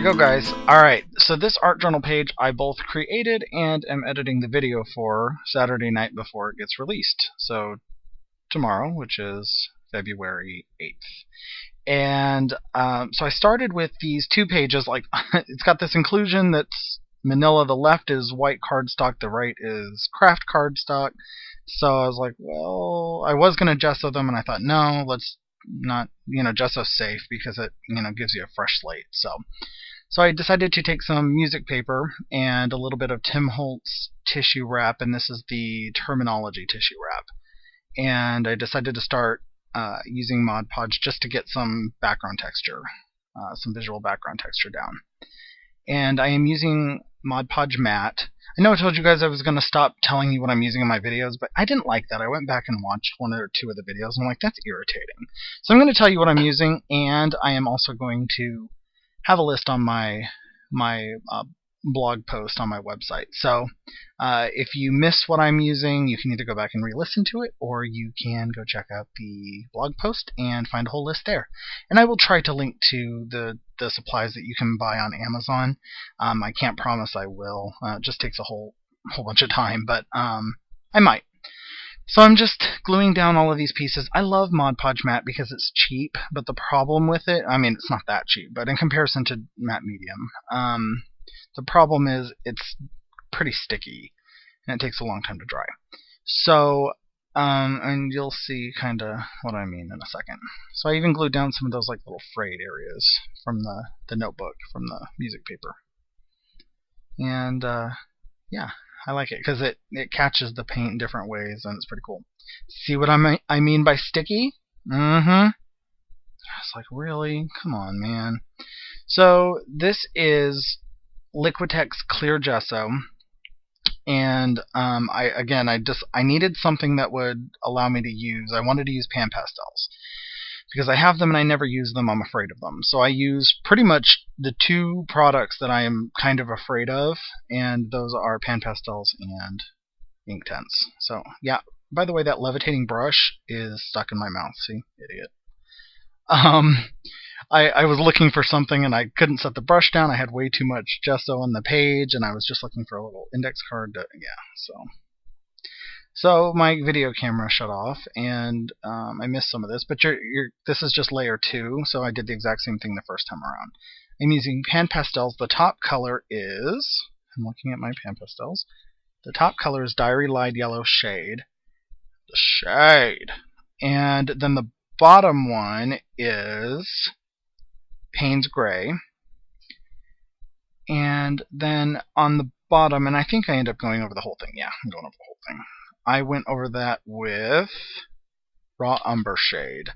go, guys. Alright, so this art journal page I both created and am editing the video for Saturday night before it gets released. So tomorrow, which is February 8th. And so I started with these two pages. Like, it's got this inclusion that's manila. The left is white cardstock, the right is craft cardstock. So I was like, well, I was going to gesso them, and I thought, no, let's not, gesso's safe because it, gives you a fresh slate. So I decided to take some music paper and a little bit of Tim Holtz tissue wrap, and this is the Terminology tissue wrap. And I decided to start using Mod Podge just to get some background texture, some visual background texture down. And I am using Mod Podge Matte. I know I told you guys I was going to stop telling you what I'm using in my videos, but I didn't like that. I went back and watched one or two of the videos, and I'm like, that's irritating. So I'm going to tell you what I'm using, and I am also going to have a list on my blog post on my website. So if you miss what I'm using, you can either go back and re-listen to it, or you can go check out the blog post and find a whole list there. And I will try to link to the supplies that you can buy on Amazon. I can't promise I will. It just takes a whole bunch of time, but I might. So I'm just gluing down all of these pieces. I love Mod Podge Matte because it's cheap, but the problem with it, I mean, it's not that cheap, but in comparison to Matte Medium, the problem is it's pretty sticky, and it takes a long time to dry. So, and you'll see kind of what I mean in a second. So I even glued down some of those like little frayed areas from the notebook, from the music paper. And yeah, I like it because it catches the paint in different ways, and it's pretty cool. See what I mean by sticky? It's like, really? Come on, man. So this is Liquitex Clear Gesso, and I needed something that would allow me to use. I wanted to use pan pastels because I have them and I never use them. I'm afraid of them. So I use pretty much the two products that I am kind of afraid of, and those are pan pastels and Inktense. So yeah. By the way, that levitating brush is stuck in my mouth. See, idiot. I was looking for something and I couldn't set the brush down. I had way too much gesso on the page, and I was just looking for a little index card to, So my video camera shut off, and I missed some of this, but this is just layer 2, so I did the exact same thing the first time around. I'm using pan pastels. The top color is, I'm looking at my pan pastels, the top color is Diary Light Yellow Shade. The shade. And then the bottom one is Payne's Gray. And then on the bottom, and I think I end up going over the whole thing. Yeah, I'm going over the whole thing. I went over that with Raw Umber Shade.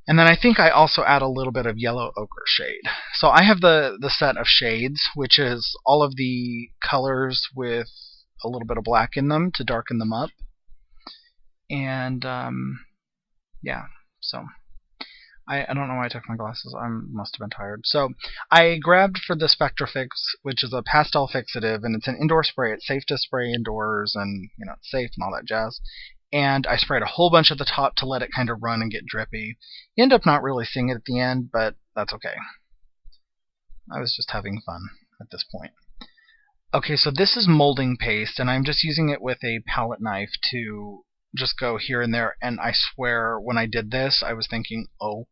And then I think I also add a little bit of Yellow Ochre Shade. So I have the set of shades, which is all of the colors with a little bit of black in them to darken them up. And yeah, so I don't know why I took my glasses. I must have been tired. So I grabbed for the Spectrafix, which is a pastel fixative, and it's an indoor spray. It's safe to spray indoors, and it's safe and all that jazz. And I sprayed a whole bunch at the top to let it kind of run and get drippy. You end up not really seeing it at the end, but that's okay. I was just having fun at this point. Okay, so this is molding paste, and I'm just using it with a palette knife to just go here and there, and I swear when I did this, I was thinking, oh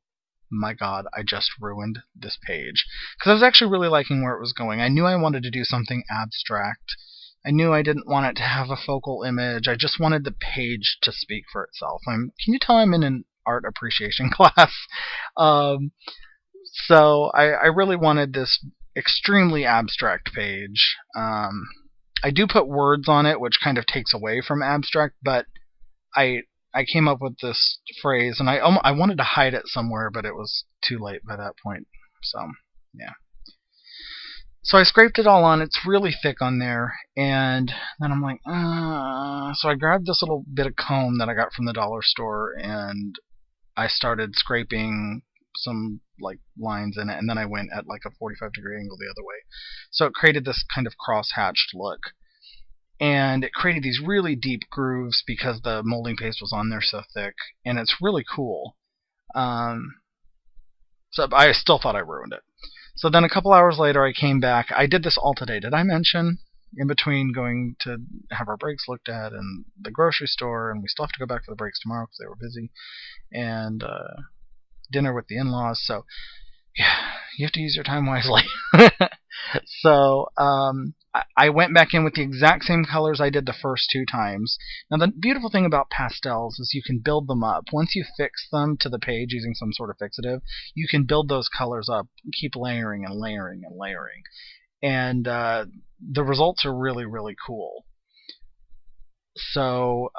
my god, I just ruined this page. Because I was actually really liking where it was going. I knew I wanted to do something abstract. I knew I didn't want it to have a focal image. I just wanted the page to speak for itself. Can you tell I'm in an art appreciation class? So I really wanted this extremely abstract page. I do put words on it, which kind of takes away from abstract, but I came up with this phrase, and I wanted to hide it somewhere, but it was too late by that point. So yeah. So I scraped it all on. It's really thick on there, and then I'm like, so I grabbed this little bit of comb that I got from the dollar store, and I started scraping some like lines in it, and then I went at like a 45-degree angle the other way. So it created this kind of cross-hatched look. And it created these really deep grooves because the molding paste was on there so thick, and it's really cool. So I still thought I ruined it. So then a couple hours later I came back. I did this all today. Did I mention in between going to have our brakes looked at and the grocery store, and we still have to go back for the brakes tomorrow because they were busy, and dinner with the in-laws. So yeah, you have to use your time wisely. So I went back in with the exact same colors I did the first 2 times. Now the beautiful thing about pastels is you can build them up. Once you fix them to the page using some sort of fixative, you can build those colors up, keep layering and layering and layering. And the results are really, really cool. So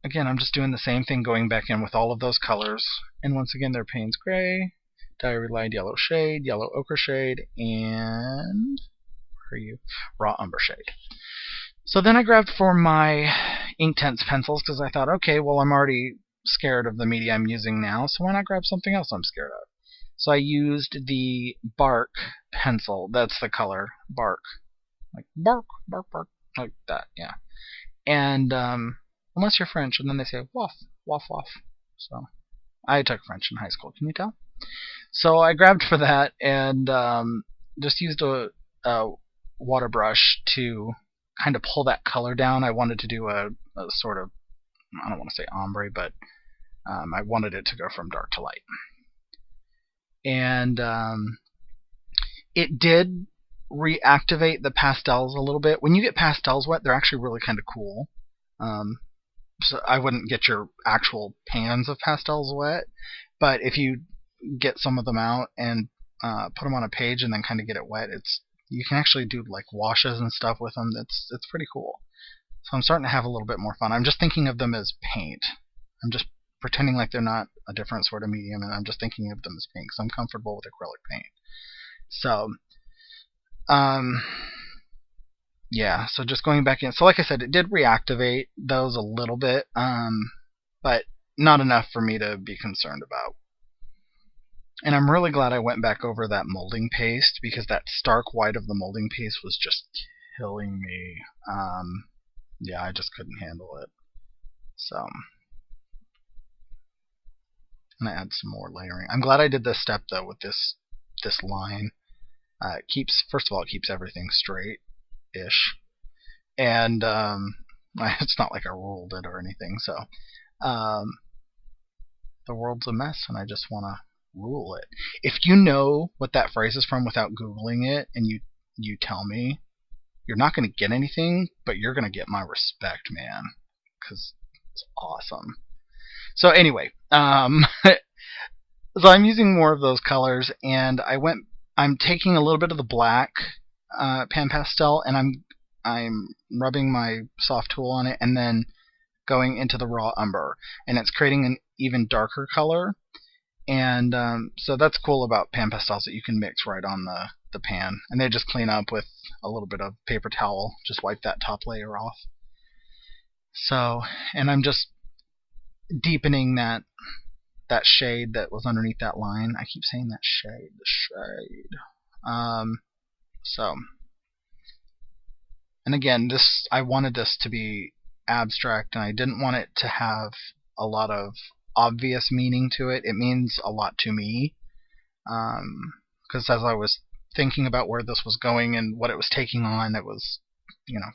again, I'm just doing the same thing, going back in with all of those colors. And once again, they're Payne's Gray, Diary Light Yellow Shade, Yellow Ochre Shade, and where are you? Raw Umber Shade. So then I grabbed for my Inktense pencils because I thought, okay, well, I'm already scared of the media I'm using now, so why not grab something else I'm scared of? So I used the Bark pencil. That's the color, Bark. Like bark, bark, bark, like that, yeah. And unless you're French, and then they say waff, waff, waff. So I took French in high school. Can you tell? So I grabbed for that and just used a water brush to kind of pull that color down. I wanted to do a sort of, I don't want to say ombre, but I wanted it to go from dark to light. And it did reactivate the pastels a little bit. When you get pastels wet, they're actually really kind of cool. So I wouldn't get your actual pans of pastels wet, but if you get some of them out and put them on a page and then kind of get it wet, you can actually do like washes and stuff with them. It's pretty cool. So I'm starting to have a little bit more fun. I'm just thinking of them as paint. I'm just pretending like they're not a different sort of medium, and I'm just thinking of them as paint because I'm comfortable with acrylic paint. So yeah, so just going back in. So like I said, it did reactivate those a little bit, but not enough for me to be concerned about. And I'm really glad I went back over that molding paste because that stark white of the molding paste was just killing me. Yeah, I just couldn't handle it. So I'm gonna add some more layering. I'm glad I did this step though with this line. It keeps, first of all, it keeps everything straight-ish, and it's not like I ruled it or anything. So the world's a mess, and I just want to rule it. If you know what that phrase is from without Googling it, and you tell me, you're not going to get anything, but you're going to get my respect, man, because it's awesome. So anyway, so I'm using more of those colors, and I'm taking a little bit of the black pan pastel, and I'm rubbing my soft tool on it, and then going into the raw umber, and it's creating an even darker color. And so that's cool about pan pastels, that you can mix right on the pan, and they just clean up with a little bit of paper towel. Just wipe that top layer off. So, and I'm just deepening that shade that was underneath that line. I keep saying that shade, the shade. So, and again, I wanted this to be abstract, and I didn't want it to have a lot of obvious meaning to it. It means a lot to me, because as I was thinking about where this was going and what it was taking on, it was,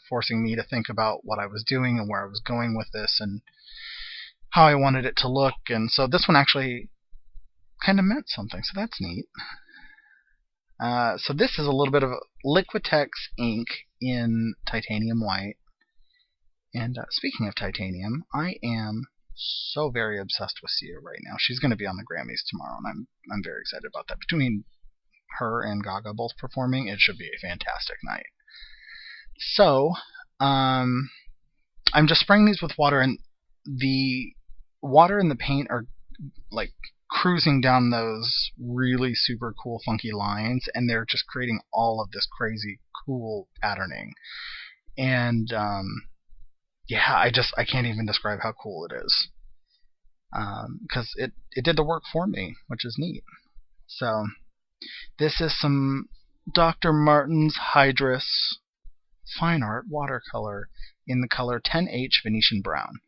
forcing me to think about what I was doing and where I was going with this and how I wanted it to look. And so this one actually kind of meant something, so that's neat. So this is a little bit of Liquitex ink in titanium white. And speaking of titanium, I am so very obsessed with Sia right now. She's going to be on the Grammys tomorrow, and I'm very excited about that. Between her and Gaga both performing, it should be a fantastic night. So I'm just spraying these with water, and the water and the paint are like cruising down those really super cool funky lines, and they're just creating all of this crazy cool patterning. And yeah, I can't even describe how cool it is, because it did the work for me, which is neat. So this is some Dr. Martin's Hydrus Fine Art watercolor in the color 10H Venetian Brown.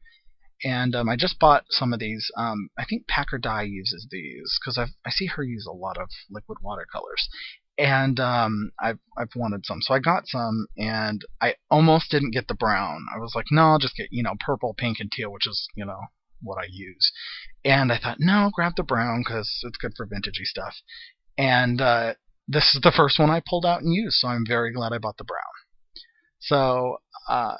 And I just bought some of these. I think Packer Dye uses these, because I see her use a lot of liquid watercolors. And I've wanted some, so I got some, and I almost didn't get the brown. I was like, no, I'll just get purple, pink, and teal, which is what I use. And I thought, no, grab the brown because it's good for vintagey stuff. And this is the first one I pulled out and used, so I'm very glad I bought the brown. So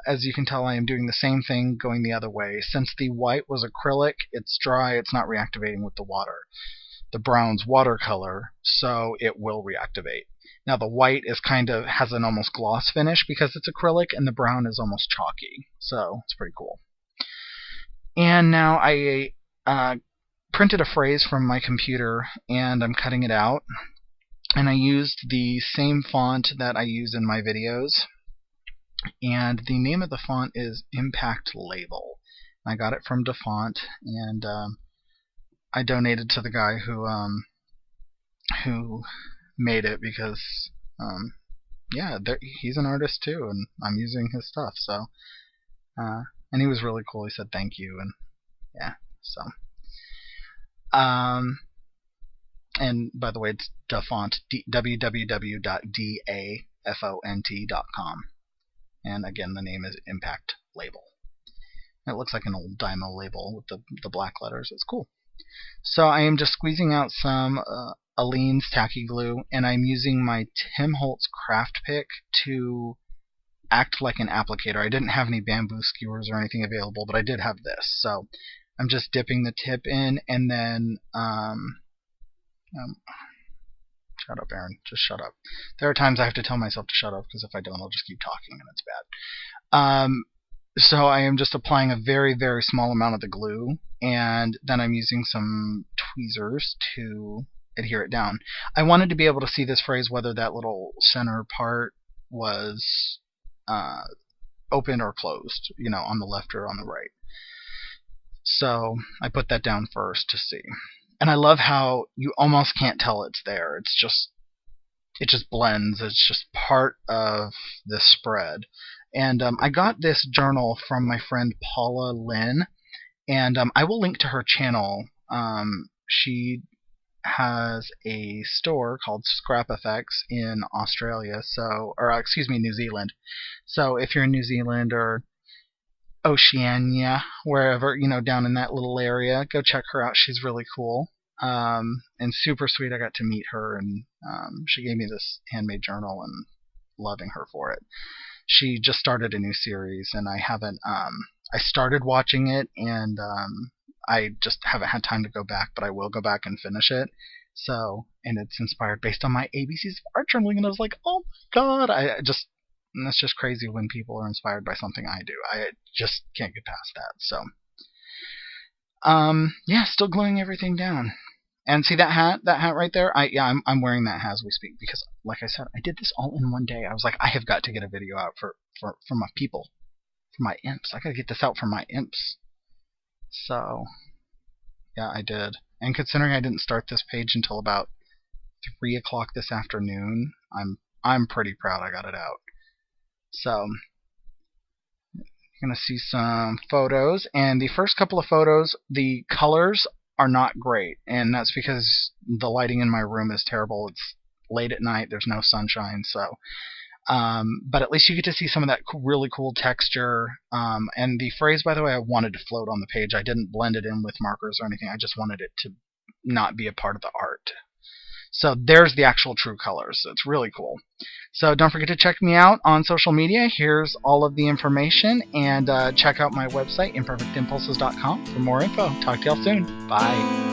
as you can tell, I am doing the same thing going the other way. Since the white was acrylic, it's dry, it's not reactivating with the water. The brown's watercolor, so it will reactivate. Now the white is has an almost gloss finish because it's acrylic, and the brown is almost chalky, so it's pretty cool. And now I printed a phrase from my computer, and I'm cutting it out. And I used the same font that I use in my videos, and the name of the font is Impact Label. I got it from DaFont, and I donated to the guy who made it because yeah, he's an artist too, and I'm using his stuff. So and he was really cool. He said thank you, and yeah, so and by the way, it's DaFont, www.dafont.com, and again, the name is Impact Label. It looks like an old Dymo label with the black letters. It's cool. So I am just squeezing out some Aleene's tacky glue, and I'm using my Tim Holtz craft pick to act like an applicator. I didn't have any bamboo skewers or anything available, but I did have this. So I'm just dipping the tip in, and then shut up, Aaron. Just shut up. There are times I have to tell myself to shut up, because if I don't, I'll just keep talking, and it's bad. So I am just applying a very, very small amount of the glue, and then I'm using some tweezers to adhere it down. I wanted to be able to see this phrase, whether that little center part was open or closed, on the left or on the right. So I put that down first to see. And I love how you almost can't tell it's there. It just blends. It's just part of the spread. And I got this journal from my friend Paula Lynn, and I will link to her channel. She has a store called Scrap Effects in Australia, New Zealand. So if you're in New Zealand or Oceania, wherever, down in that little area, go check her out. She's really cool. And super sweet. I got to meet her, and she gave me this handmade journal, and loving her for it. She just started a new series, and I haven't I started watching it, and I just haven't had time to go back, but I will go back and finish it. So, and it's inspired based on my ABCs of art journaling, and I was like, oh my god, that's just crazy when people are inspired by something I do. I just can't get past that. So yeah, still gluing everything down. And see that hat right there? I'm wearing that hat as we speak, because like I said, I did this all in one day. I was like, I have got to get a video out for my people, for my imps. I gotta get this out for my imps. So yeah, I did. And considering I didn't start this page until about 3 o'clock this afternoon, I'm pretty proud I got it out. So you're gonna see some photos, and the first couple of photos, the colors are not great, and that's because the lighting in my room is terrible. It's late at night, there's no sunshine, so but at least you get to see some of that really cool texture. And the phrase, by the way, I wanted to float on the page. I didn't blend it in with markers or anything. I just wanted it to not be a part of the art. So there's the actual true colors. It's really cool. So don't forget to check me out on social media. Here's all of the information, and check out my website, ImperfectImpulses.com, for more info. Talk to y'all soon. Bye.